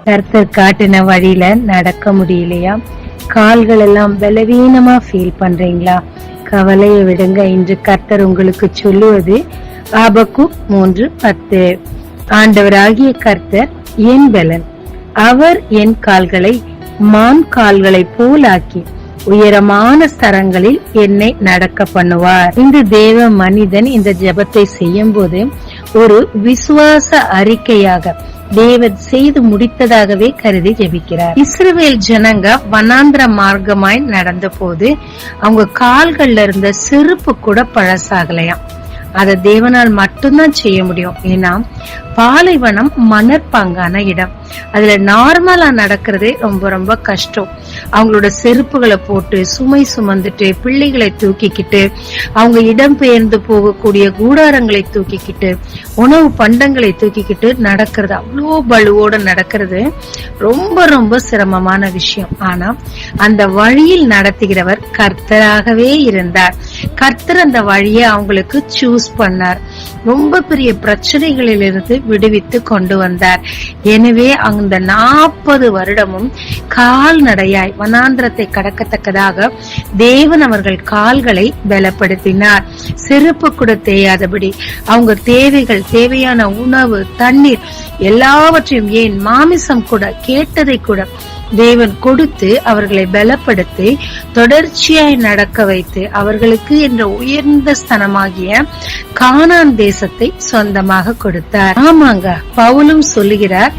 கர்த்தர் காட்டின வழியில நடக்க முடியலையா? கால்கள் எல்லாம் பலவீனமா ஃபீல் பண்றீங்களா? கவலையை விடுங்க. இன்று கர்த்தர் உங்களுக்கு சொல்லுவது ஆபக்கூக் 3:10. ஆண்டவராகிய கர்த்தர் என் பலன், அவர் என் கால்களை மான் கால்களை போலாக்கி உயரமான ஸ்தலங்களில் என்னை நடக்க பண்ணுவார். இந்த தேவ மனிதன் இந்த ஜெபத்தை செய்யும் போது ஒரு விசுவாச அறிக்கையாக தேவன் செய்து முடித்ததாகவே கருதி ஜெபிக்கிறார். இஸ்ரவேல் ஜனங்க வனாந்திர மார்க்கமாய் நடந்த போது அவங்க கால்கள்ல இருந்த செருப்பு கூட பழசாகலையாம். அதை தேவனால் மட்டும்தான் செய்ய முடியும். ஏன்னா பாலைவனம் மணற்பாங்கான இடம். அதுல நார்மலா நடக்கிறதே ரொம்ப ரொம்ப கஷ்டம். அவங்களோட செருப்புகளை போட்டு சுமை சுமந்துட்டு பிள்ளைகளை தூக்கிக்கிட்டு அவங்க இடம் பெயர்ந்து போகக்கூடிய கூடாரங்களை தூக்கிக்கிட்டு உணவு பண்டங்களை தூக்கிக்கிட்டு நடக்கிறது, அவ்வளோ பலுவோட நடக்கிறது ரொம்ப ரொம்ப சிரமமான விஷயம். ஆனா அந்த வழியில் நடத்துகிறவர் கர்த்தராகவே இருந்தார். கர்த்தர் அந்த வழியை அவங்களுக்கு சூஸ் பண்ணார். ரொம்ப பெரிய பிரச்சனைகளிலிருந்து விடுவித்து கொண்டு வந்தார். எனவே அந்த 40 வருடமும் கால்நடையாய் வனாந்திரத்தை கடக்கத்தக்கதாக தேவன் அவர்கள் கால்களை பலப்படுத்தினார். செருப்பு கூட தேயாதபடி அவங்க தேவையான உணவு, தண்ணீர் எல்லாவற்றையும், ஏன் மாமிசம் கூட கேட்டதை கூட தேவன் கொடுத்து அவர்களை பலப்படுத்தி தொடர்ச்சியாய் நடக்க வைத்து அவர்களுக்கு என்ற உயர்ந்த ஸ்தலமாகிய கானான் தேசத்தை சொந்தமாக கொடுத்தார். ஆமாங்க, பவுலும் சொல்லுகிறார்,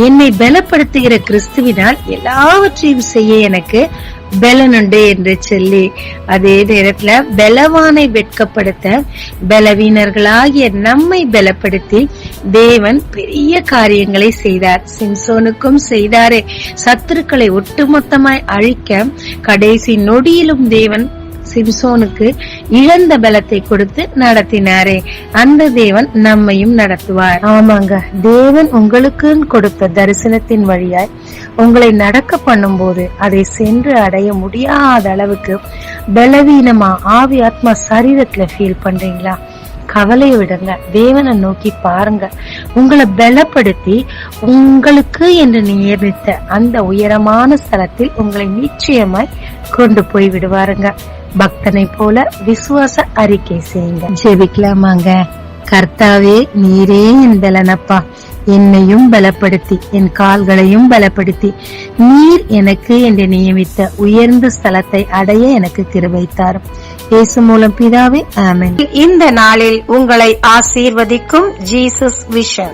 என்னை பலப்படுத்துகிற கிறிஸ்துவினால் எல்லாவற்றையும் செய்ய எனக்கு பலனுண்டு என்று சொல்லி, அதே நேரத்துல பலவானை வெட்கப்படுத்த பலவீனர்களாகிய நம்மை பலப்படுத்தி தேவன் பெரிய காரியங்களை செய்தார். சிம்சோனுக்கும் செய்தாரே. சத்துருக்களை ஒட்டுமொத்தமாய் அழிக்க கடைசி நொடியிலும் தேவன் சிம்சோனுக்கு இழந்த பலத்தை கொடுத்து நடத்தினாரே. அந்த தேவன் நம்மையும் நடத்துவார். ஆமாங்க, தேவன் உங்களுக்கு கொடுத்த தரிசனத்தின் வழியாய் உங்களை நடக்க பண்ணும் போது அதை சென்று அடைய முடியாத அளவுக்கு பலவீனமா ஆவி ஆத்மா சரீரத்துல ஃபீல் பண்றீங்களா? கவலையை விடுங்க, தேவனை நோக்கி பாருங்க. உங்களை பலப்படுத்தி உங்களுக்கு என்று நியமித்த அந்த உயரமான ஸ்தலத்தில் உங்களை நிச்சயமாய் கொண்டு போய் விடுவாருங்க. பக்தனை போல விசுவாச அறிக்கை செய்யுங்க. ஜெபிக்கலாமாங்க. கர்த்தாவே, நீரே என் பலனப்பா. என்னையும் பலப்படுத்தி என் கால்களையும் பலப்படுத்தி நீர் எனக்கு என்று நியமித்த உயர்ந்த ஸ்தலத்தை அடைய எனக்கு கிருபை தாரும். இயேசு மூலம் பிதாவே, ஆமென். இந்த நாளில் உங்களை ஆசீர்வதிக்கும் ஜீசஸ் விஷன்.